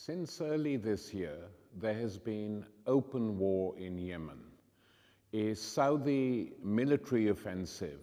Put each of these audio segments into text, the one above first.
Since early this year, there has been open war in Yemen. A Saudi military offensive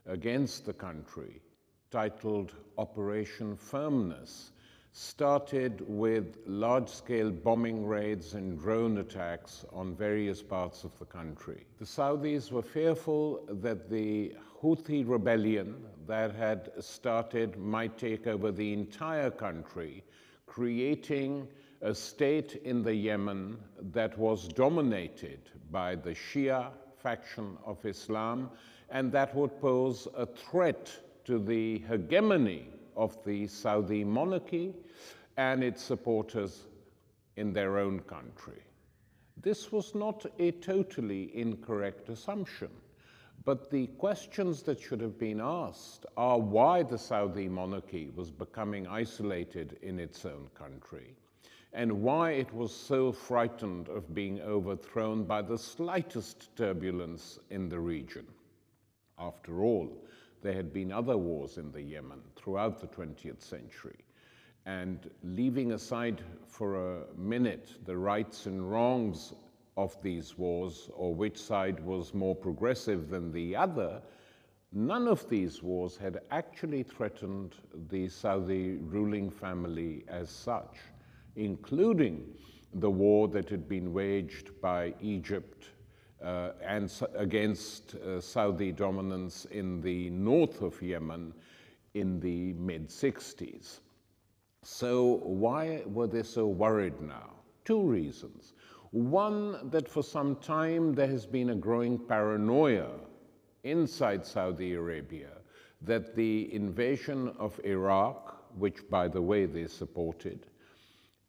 against the country, titled Operation Firmness, started with large-scale bombing raids and drone attacks on various parts of the country. The Saudis were fearful that the Houthi rebellion that had started might take over the entire country, creating a state in the Yemen that was dominated by the Shia faction of Islam, and that would pose a threat to the hegemony of the Saudi monarchy and its supporters in their own country. This was not a totally incorrect assumption, but the questions that should have been asked are why the Saudi monarchy was becoming isolated in its own country, and why it was so frightened of being overthrown by the slightest turbulence in the region. After all, there had been other wars in the Yemen throughout the 20th century, and leaving aside for a minute the rights and wrongs of these wars, or which side was more progressive than the other, none of these wars had actually threatened the Saudi ruling family as such, including the war that had been waged by Egypt against Saudi dominance in the north of Yemen in the mid-60s. So why were they so worried now? Two reasons. One, that for some time there has been a growing paranoia inside Saudi Arabia that the invasion of Iraq, which by the way they supported,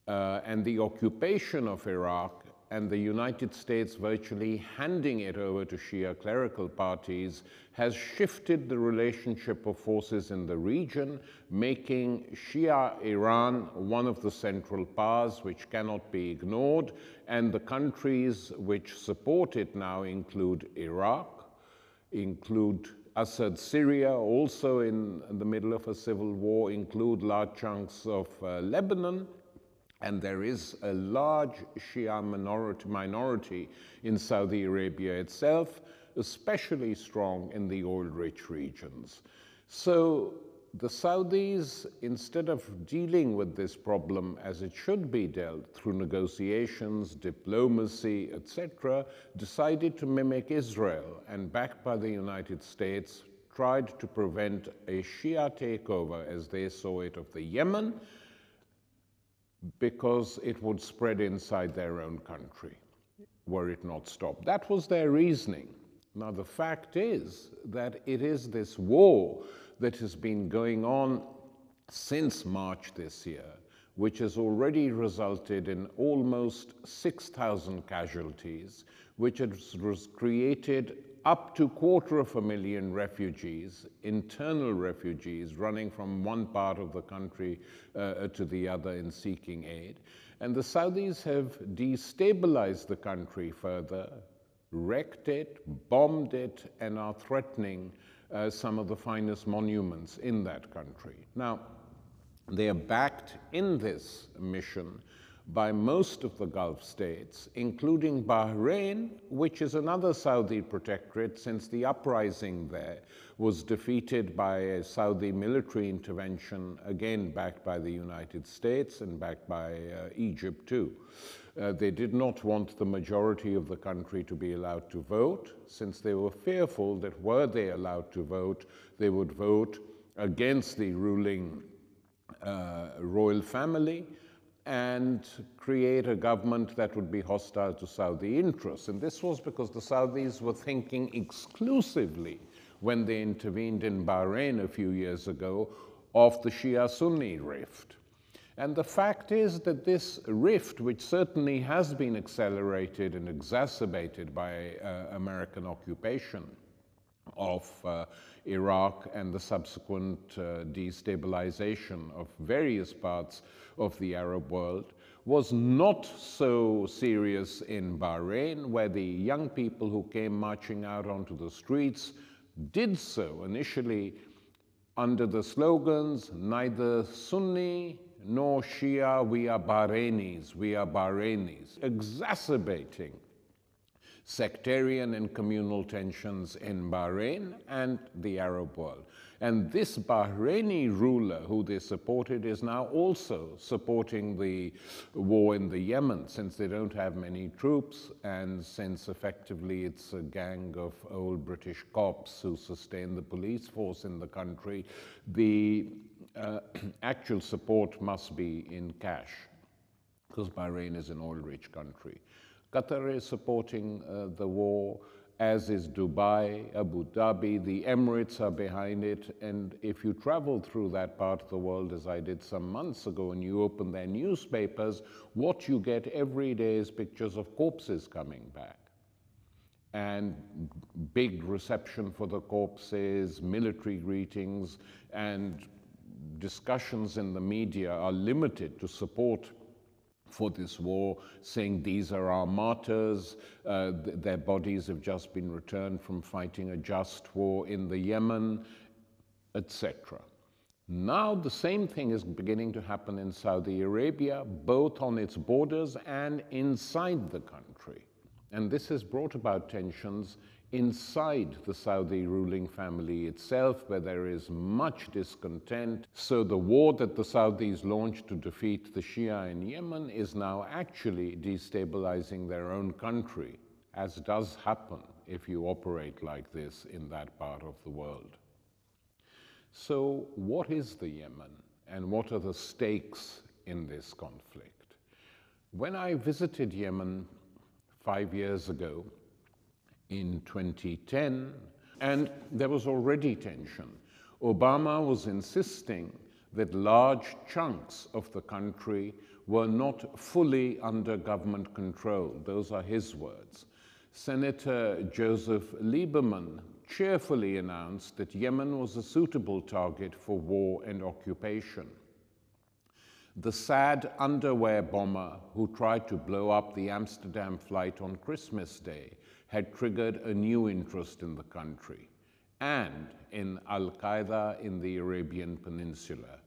and the occupation of Iraq and the United States virtually handing it over to Shia clerical parties has shifted the relationship of forces in the region, making Shia Iran one of the central powers which cannot be ignored, and the countries which support it now include Iraq, include Assad Syria, also in the middle of a civil war, include large chunks of Lebanon, and there is a large Shia minority in Saudi Arabia itself, especially strong in the oil-rich regions. So the Saudis, instead of dealing with this problem as it should be dealt through negotiations, diplomacy, etc., decided to mimic Israel and, backed by the United States, tried to prevent a Shia takeover, as they saw it, of the Yemen, because it would spread inside their own country were it not stopped. That was their reasoning. Now, the fact is that it is this war that has been going on since March this year, which has already resulted in almost 6,000 casualties, which has created up to 250,000 refugees, internal refugees, running from one part of the country to the other in seeking aid. And the Saudis have destabilized the country further, wrecked it, bombed it, and are threatening some of the finest monuments in that country. Now, they are backed in this mission by most of the Gulf states, including Bahrain, which is another Saudi protectorate, since the uprising there was defeated by a Saudi military intervention, again backed by the United States and backed by Egypt too. They did not want the majority of the country to be allowed to vote, since they were fearful that were they allowed to vote, they would vote against the ruling royal family and create a government that would be hostile to Saudi interests. And this was because the Saudis were thinking exclusively, when they intervened in Bahrain a few years ago, of the Shia-Sunni rift. And the fact is that this rift, which certainly has been accelerated and exacerbated by American occupation of Iraq and the subsequent destabilization of various parts of the Arab world, was not so serious in Bahrain, where the young people who came marching out onto the streets did so initially under the slogans, neither Sunni No Shia, we are Bahrainis, we are Bahrainis, exacerbating sectarian and communal tensions in Bahrain and the Arab world. And this Bahraini ruler who they supported is now also supporting the war in the Yemen, since they don't have many troops and since effectively it's a gang of old British cops who sustain the police force in the country. The actual support must be in cash, because Bahrain is an oil-rich country. Qatar is supporting the war, as is Dubai, Abu Dhabi, the Emirates are behind it, and if you travel through that part of the world, as I did some months ago, and you open their newspapers, what you get every day is pictures of corpses coming back. And big reception for the corpses, military greetings, and discussions in the media are limited to support for this war, saying these are our martyrs, their bodies have just been returned from fighting a just war in the Yemen, etc. Now the same thing is beginning to happen in Saudi Arabia, both on its borders and inside the country. And this has brought about tensions inside the Saudi ruling family itself, where there is much discontent. So the war that the Saudis launched to defeat the Shia in Yemen is now actually destabilizing their own country, as does happen if you operate like this in that part of the world. So what is the Yemen, and what are the stakes in this conflict? When I visited Yemen 5 years ago, in 2010, and there was already tension. Obama was insisting that large chunks of the country were not fully under government control. Those are his words. Senator Joseph Lieberman cheerfully announced that Yemen was a suitable target for war and occupation. The sad underwear bomber who tried to blow up the Amsterdam flight on Christmas Day had triggered a new interest in the country and in Al-Qaeda in the Arabian Peninsula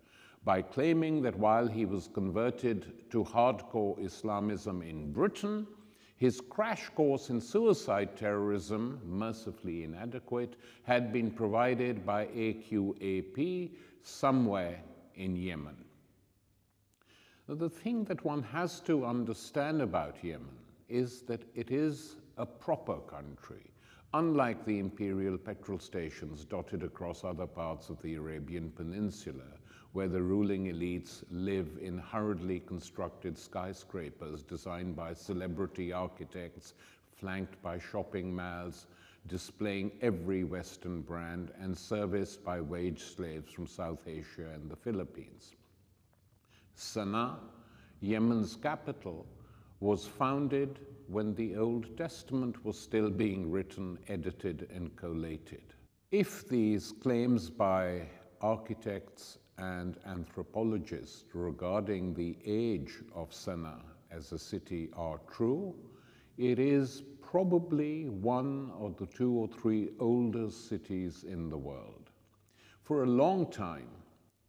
by claiming that while he was converted to hardcore Islamism in Britain, his crash course in suicide terrorism, mercifully inadequate, had been provided by AQAP somewhere in Yemen. Now, the thing that one has to understand about Yemen is that it is a proper country, unlike the imperial petrol stations dotted across other parts of the Arabian Peninsula, where the ruling elites live in hurriedly constructed skyscrapers designed by celebrity architects, flanked by shopping malls, displaying every Western brand, and serviced by wage slaves from South Asia and the Philippines. Sana'a, Yemen's capital, was founded when the Old Testament was still being written, edited, and collated. If these claims by architects and anthropologists regarding the age of Sana'a as a city are true, it is probably one of the 2 or 3 oldest cities in the world. For a long time,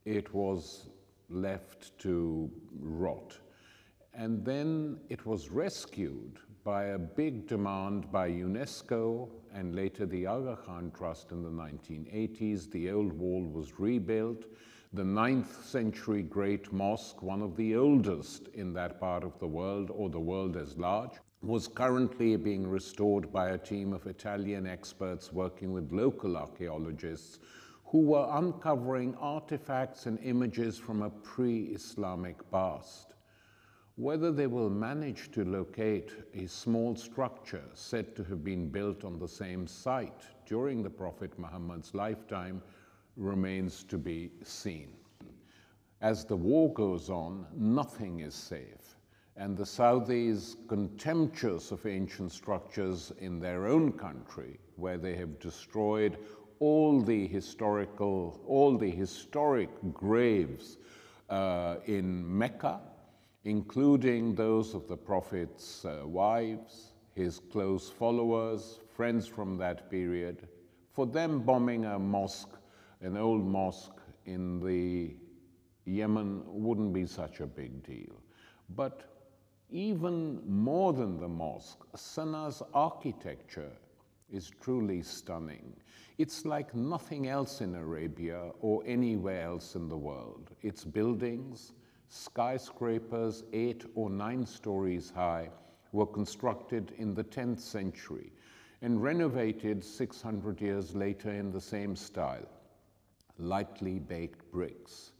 it was left to rot. And then it was rescued by a big demand by UNESCO and later the Aga Khan Trust in the 1980s. The old wall was rebuilt. The 9th century Great Mosque, one of the oldest in that part of the world, or the world as large, was currently being restored by a team of Italian experts working with local archaeologists who were uncovering artifacts and images from a pre-Islamic past. Whether they will manage to locate a small structure said to have been built on the same site during the Prophet Muhammad's lifetime remains to be seen. As the war goes on, nothing is safe, and the Saudis, contemptuous of ancient structures in their own country, where they have destroyed all the historic graves in Mecca, including those of the Prophet's wives, his close followers, friends from that period. For them, bombing a mosque, an old mosque in the Yemen wouldn't be such a big deal. But even more than the mosque, Sana's architecture is truly stunning. It's like nothing else in Arabia or anywhere else in the world. Its buildings, skyscrapers 8 or 9 stories high, were constructed in the 10th century and renovated 600 years later in the same style. Lightly baked bricks,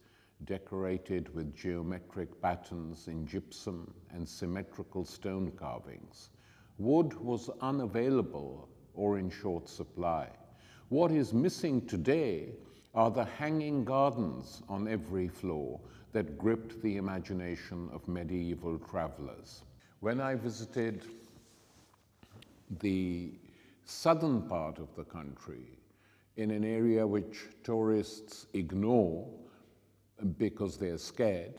decorated with geometric patterns in gypsum and symmetrical stone carvings. Wood was unavailable or in short supply. What is missing today are the hanging gardens on every floor that gripped the imagination of medieval travelers. When I visited the southern part of the country, in an area which tourists ignore because they're scared,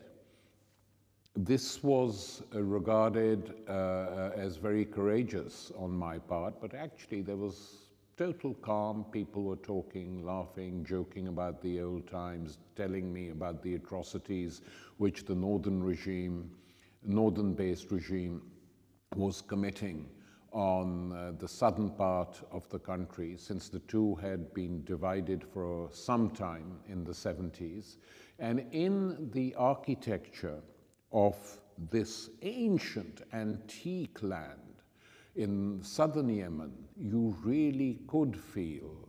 this was regarded as very courageous on my part, but actually there was total calm. People were talking, laughing, joking about the old times, telling me about the atrocities which the northern-based regime was committing on the southern part of the country, since the two had been divided for some time in the 70s. And in the architecture of this ancient, antique land in southern Yemen, you really could feel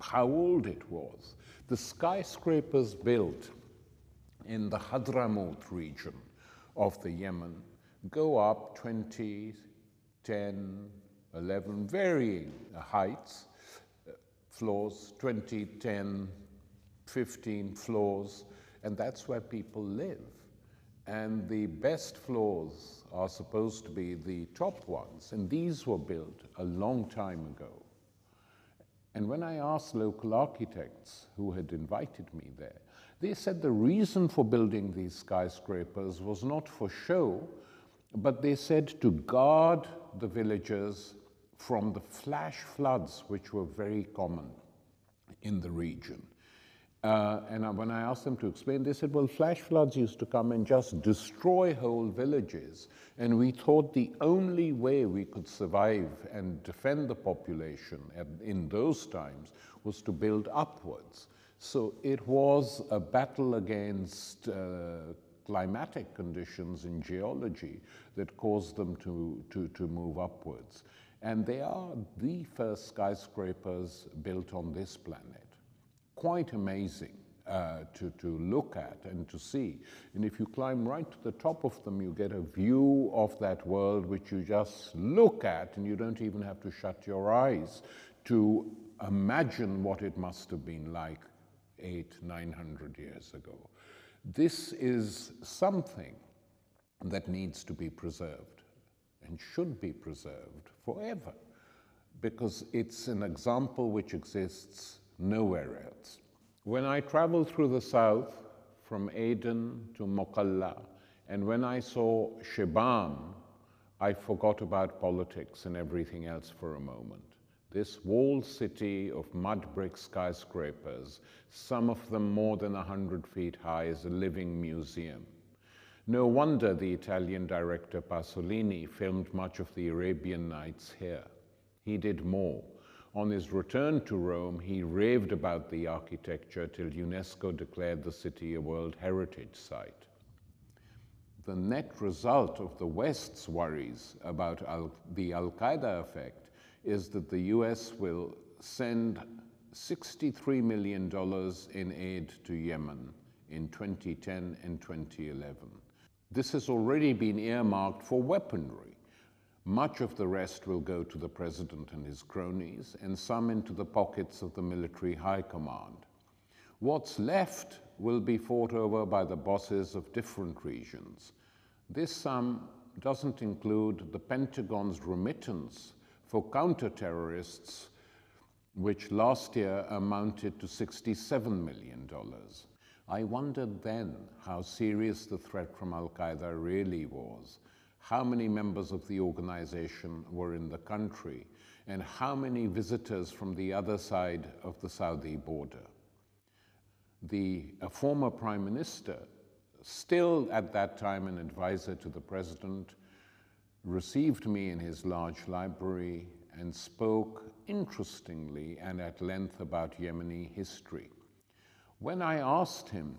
how old it was. The skyscrapers built in the Hadramaut region of the Yemen go up 20, 10, 11, varying heights, floors, 20, 10, 15 floors, and that's where people live. And the best floors are supposed to be the top ones, and these were built a long time ago. And when I asked local architects who had invited me there, they said the reason for building these skyscrapers was not for show, but they said to guard the villagers from the flash floods which were very common in the region. And when I asked them to explain, they said, well, flash floods used to come and just destroy whole villages. And we thought the only way we could survive and defend the population in those times was to build upwards. So it was a battle against climatic conditions in geology that caused them to move upwards. And they are the first skyscrapers built on this planet. Quite amazing to look at and to see. And if you climb right to the top of them, you get a view of that world which you just look at, and you don't even have to shut your eyes to imagine what it must have been like 800-900 years ago. This is something that needs to be preserved and should be preserved forever, because it's an example which exists nowhere else. When I traveled through the south, from Aden to Mokalla, and when I saw Shibam, I forgot about politics and everything else for a moment. This walled city of mud brick skyscrapers, some of them more than 100 feet high, is a living museum. No wonder the Italian director Pasolini filmed much of the Arabian Nights here. He did more. On his return to Rome, he raved about the architecture till UNESCO declared the city a World Heritage Site. The net result of the West's worries about the Al-Qaeda effect is that the US will send $63 million in aid to Yemen in 2010 and 2011. This has already been earmarked for weaponry. Much of the rest will go to the president and his cronies, and some into the pockets of the military high command. What's left will be fought over by the bosses of different regions. This sum doesn't include the Pentagon's remittance for counter-terrorists, which last year amounted to $67 million. I wondered then how serious the threat from Al-Qaeda really was, how many members of the organization were in the country, and how many visitors from the other side of the Saudi border. a former prime minister, still at that time an advisor to the president, received me in his large library and spoke interestingly and at length about Yemeni history. When I asked him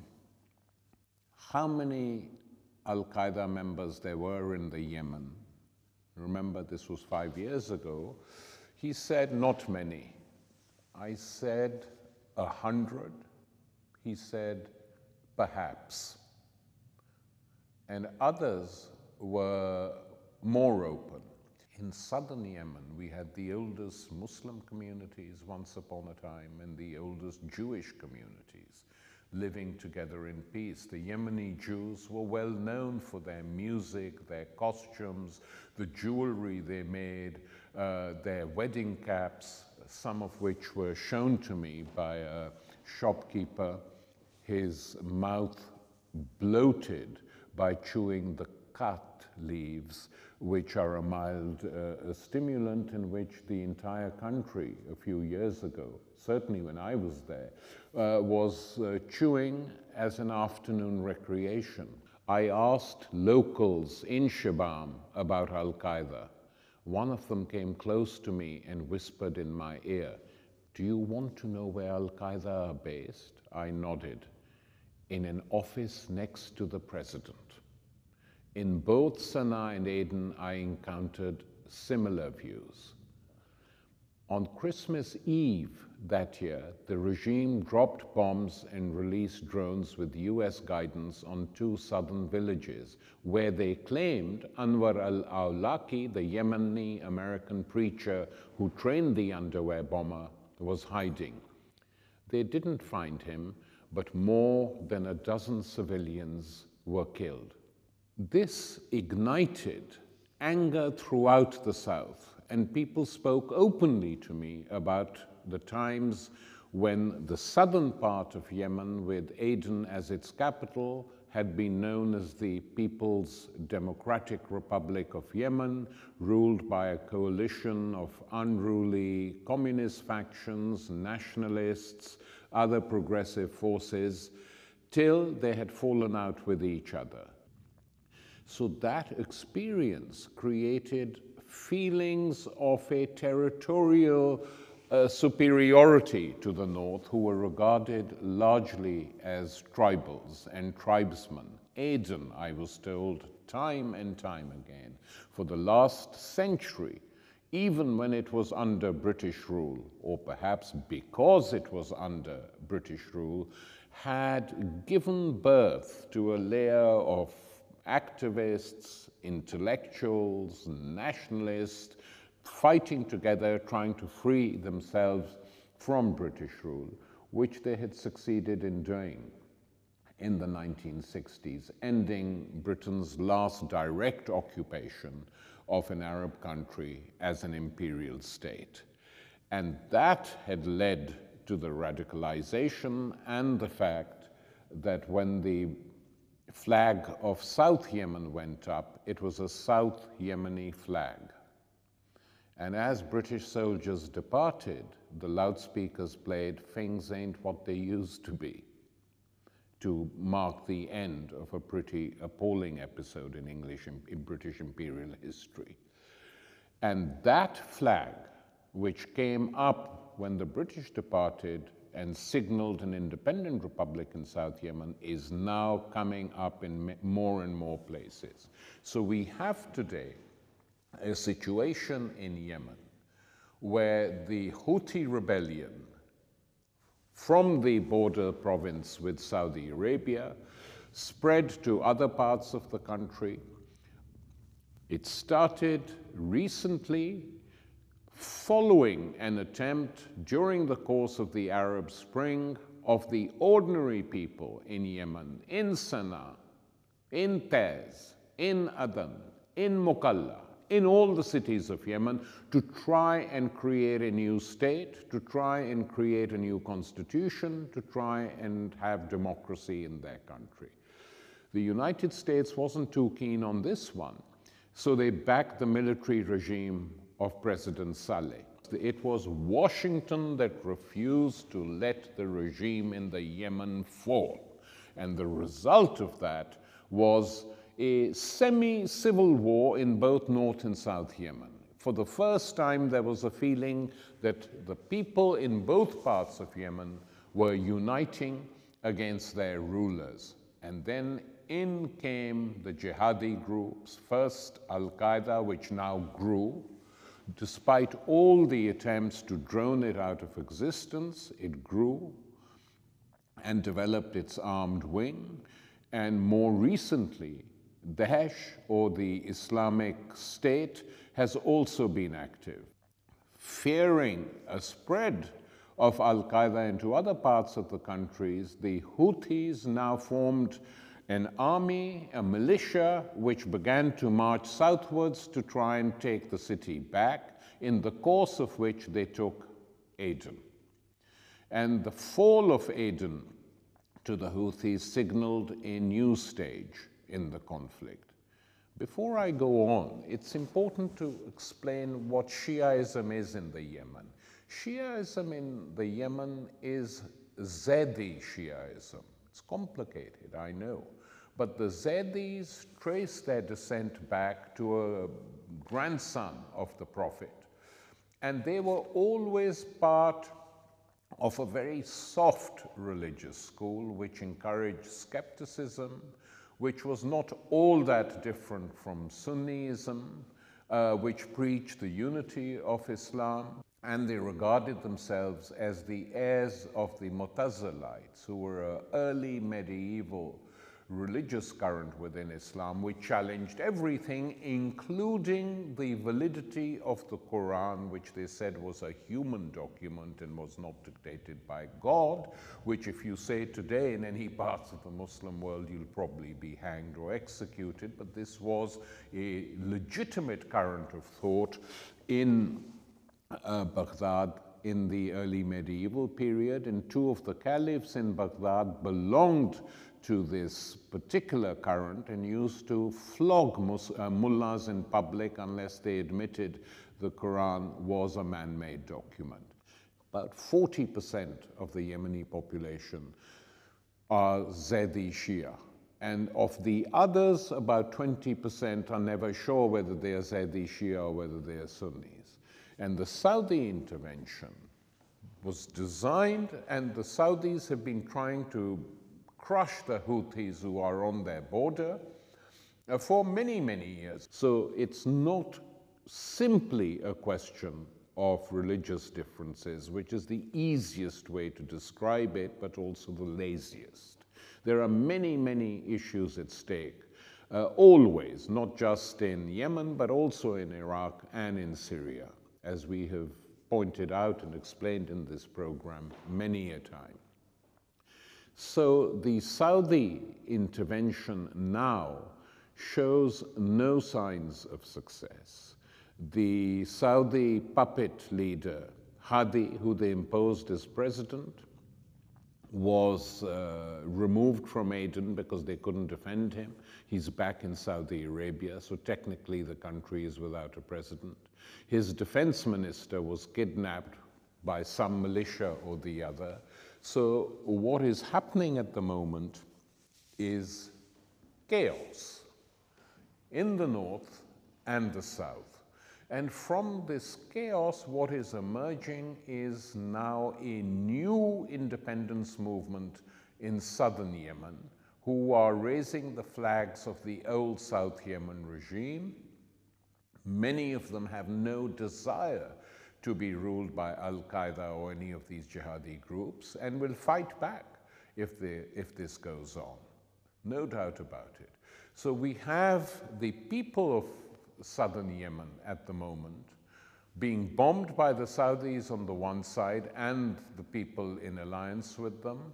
how many Al-Qaeda members there were in the Yemen, remember this was 5 years ago, he said, not many. I said, 100? He said, perhaps. And others were more open. In southern Yemen, we had the oldest Muslim communities once upon a time and the oldest Jewish communities living together in peace. The Yemeni Jews were well known for their music, their costumes, the jewelry they made, their wedding caps, some of which were shown to me by a shopkeeper, his mouth bloated by chewing the kat leaves, which are a mild stimulant, in which the entire country a few years ago, certainly when I was there, was chewing as an afternoon recreation. I asked locals in Shibam about Al-Qaeda. One of them came close to me and whispered in my ear, "Do you want to know where Al-Qaeda are based?" I nodded. "In an office next to the president." In both Sana'a and Aden, I encountered similar views. On Christmas Eve that year, the regime dropped bombs and released drones with US guidance on 2 southern villages, where they claimed Anwar al-Awlaki, the Yemeni American preacher who trained the underwear bomber, was hiding. They didn't find him, but more than a dozen civilians were killed. This ignited anger throughout the South, and people spoke openly to me about the times when the southern part of Yemen, with Aden as its capital, had been known as the People's Democratic Republic of Yemen, ruled by a coalition of unruly communist factions, nationalists, other progressive forces, till they had fallen out with each other. So that experience created feelings of a territorial superiority to the North, who were regarded largely as tribals and tribesmen. Aden, I was told time and time again, for the last century, even when it was under British rule, or perhaps because it was under British rule, had given birth to a layer of activists, intellectuals, nationalists, fighting together, trying to free themselves from British rule, which they had succeeded in doing in the 1960s, ending Britain's last direct occupation of an Arab country as an imperial state. And that had led to the radicalization and the fact that when the flag of South Yemen went up, it was a South Yemeni flag. And as British soldiers departed, the loudspeakers played "Things Ain't What They Used to Be," to mark the end of a pretty appalling episode in British imperial history. And that flag, which came up when the British departed and signaled an independent republic in South Yemen, is now coming up in more and more places. So we have today a situation in Yemen where the Houthi rebellion from the border province with Saudi Arabia spread to other parts of the country. It started recently following an attempt during the course of the Arab Spring of the ordinary people in Yemen, in Sana'a, in Taiz, in Aden, in Mukalla, in all the cities of Yemen, to try and create a new state, to try and create a new constitution, to try and have democracy in their country. The United States wasn't too keen on this one, so they backed the military regime of President Saleh. It was Washington that refused to let the regime in the Yemen fall. And the result of that was a semi-civil war in both North and South Yemen. For the first time, there was a feeling that the people in both parts of Yemen were uniting against their rulers. And then in came the jihadi groups, first Al-Qaeda, which now grew. Despite all the attempts to drone it out of existence, it grew and developed its armed wing. And more recently, Daesh, or the Islamic State, has also been active. Fearing a spread of Al-Qaeda into other parts of the countries, the Houthis now formed an army, a militia, which began to march southwards to try and take the city back, in the course of which they took Aden. And the fall of Aden to the Houthis signaled a new stage in the conflict. Before I go on, it's important to explain what Shiaism is in the Yemen. Shiaism in the Yemen is Zaydi Shiaism. It's complicated, I know. But the Zaydis trace their descent back to a grandson of the Prophet. And they were always part of a very soft religious school which encouraged skepticism, which was not all that different from Sunnism, which preached the unity of Islam, and they regarded themselves as the heirs of the Mu'tazilites, who were an early medieval religious current within Islam, which challenged everything, including the validity of the Quran, which they said was a human document and was not dictated by God, which if you say today in any parts of the Muslim world, you'll probably be hanged or executed. But this was a legitimate current of thought in Baghdad in the early medieval period, and two of the caliphs in Baghdad belonged to this particular current and used to flog mullahs in public unless they admitted the Quran was a man-made document. About 40% of the Yemeni population are Zaydi Shia, and of the others, about 20% are never sure whether they are Zaydi Shia or whether they are Sunnis. And the Saudi intervention was designed, and the Saudis have been trying to crush the Houthis who are on their border for many, many years. So it's not simply a question of religious differences, which is the easiest way to describe it, but also the laziest. There are many, many issues at stake, always, not just in Yemen, but also in Iraq and in Syria, as we have pointed out and explained in this program many a time. So the Saudi intervention now shows no signs of success. The Saudi puppet leader, Hadi, who they imposed as president, was removed from Aden because they couldn't defend him. He's back in Saudi Arabia, so technically the country is without a president. His defense minister was kidnapped by some militia or the other. So what is happening at the moment is chaos in the north and the south. And from this chaos, what is emerging is now a new independence movement in southern Yemen, who are raising the flags of the old South Yemen regime. Many of them have no desire to be ruled by Al-Qaeda or any of these jihadi groups, and will fight back if this goes on. No doubt about it. So we have the people of southern Yemen at the moment being bombed by the Saudis on the one side and the people in alliance with them,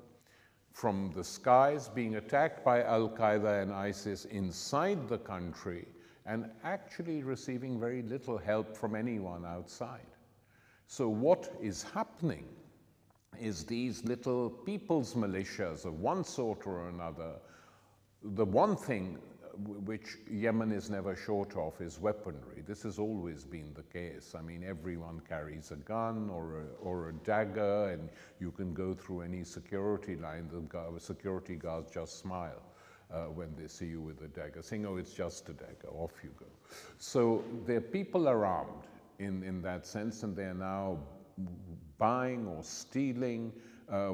from the skies, being attacked by Al-Qaeda and ISIS inside the country, and actually receiving very little help from anyone outside. So what is happening is these little people's militias of one sort or another. The one thing which Yemen is never short of, is weaponry. This has always been the case. I mean, everyone carries a gun or a dagger, and you can go through any security line. The security guards just smile when they see you with a dagger, saying, oh, it's just a dagger, off you go. So there are people armed in that sense, and they're now buying or stealing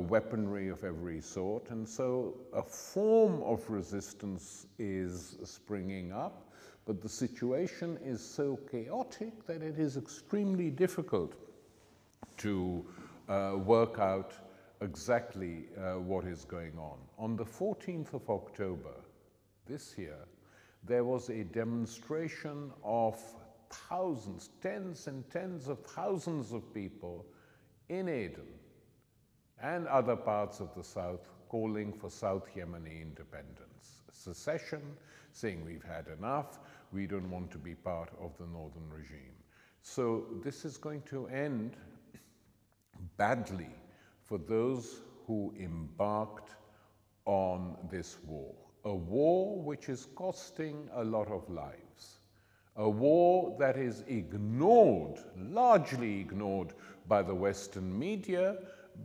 weaponry of every sort, and so a form of resistance is springing up, but the situation is so chaotic that it is extremely difficult to work out exactly what is going on. On the 14th of October this year, there was a demonstration of thousands, tens and tens of thousands of people in Aden and other parts of the south calling for South Yemeni independence, secession, saying we've had enough, we don't want to be part of the northern regime. So this is going to end badly for those who embarked on this war, a war which is costing a lot of lives, a war that is ignored, largely ignored by the Western media,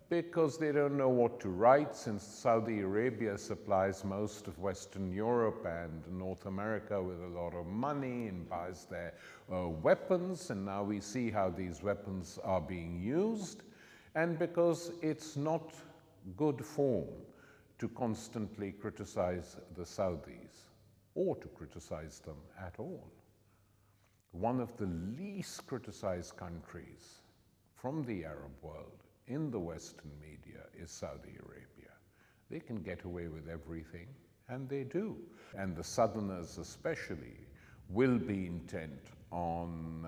because they don't know what to write, since Saudi Arabia supplies most of Western Europe and North America with a lot of money and buys their weapons, and now we see how these weapons are being used, and because it's not good form to constantly criticize the Saudis or to criticize them at all. One of the least criticized countries from the Arab world in the Western media is Saudi Arabia. They can get away with everything, and they do. And the Southerners especially will be intent on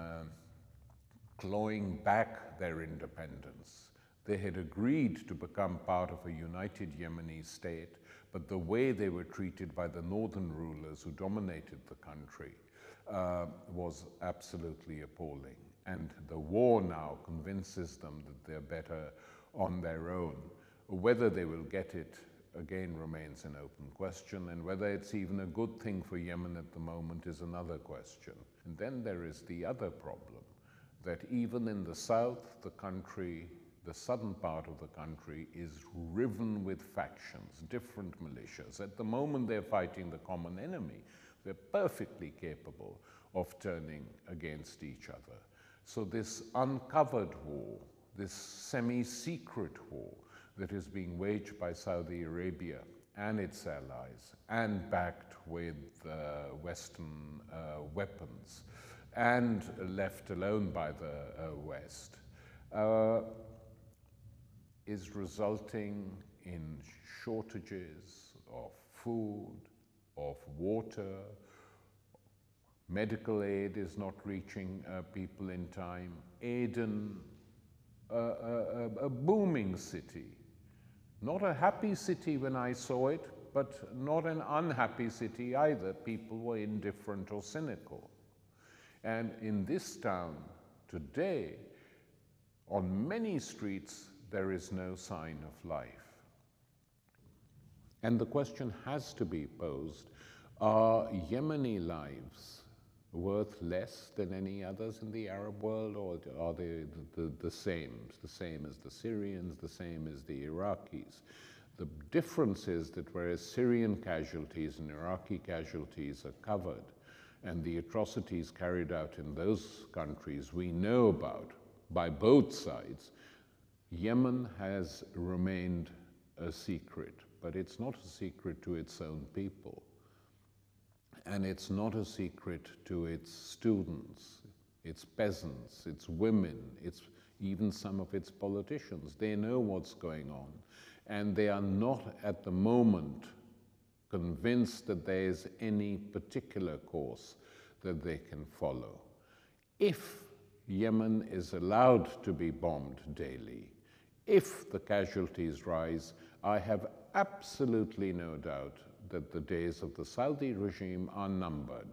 clawing back their independence. They had agreed to become part of a united Yemeni state, but the way they were treated by the northern rulers who dominated the country was absolutely appalling. And the war now convinces them that they're better on their own. Whether they will get it, again, remains an open question, and whether it's even a good thing for Yemen at the moment is another question. And then there is the other problem, that even in the south, the country, the southern part of the country, is riven with factions, different militias. At the moment, they're fighting the common enemy. They're perfectly capable of turning against each other. So this uncovered war, this semi-secret war that is being waged by Saudi Arabia and its allies, and backed with Western weapons, and left alone by the West, is resulting in shortages of food, of water. Medical aid is not reaching people in time. Aden, a booming city. Not a happy city when I saw it, but not an unhappy city either. People were indifferent or cynical. And in this town today, on many streets, there is no sign of life. And the question has to be posed, are Yemeni lives worth less than any others in the Arab world, or are they the same as the Syrians, the same as the Iraqis? The difference is that whereas Syrian casualties and Iraqi casualties are covered, and the atrocities carried out in those countries we know about by both sides, Yemen has remained a secret, but it's not a secret to its own people. And it's not a secret to its students, its peasants, its women, its even some of its politicians. They know what's going on, and they are not at the moment convinced that there is any particular course that they can follow. If Yemen is allowed to be bombed daily, if the casualties rise, I have absolutely no doubt that the days of the Saudi regime are numbered.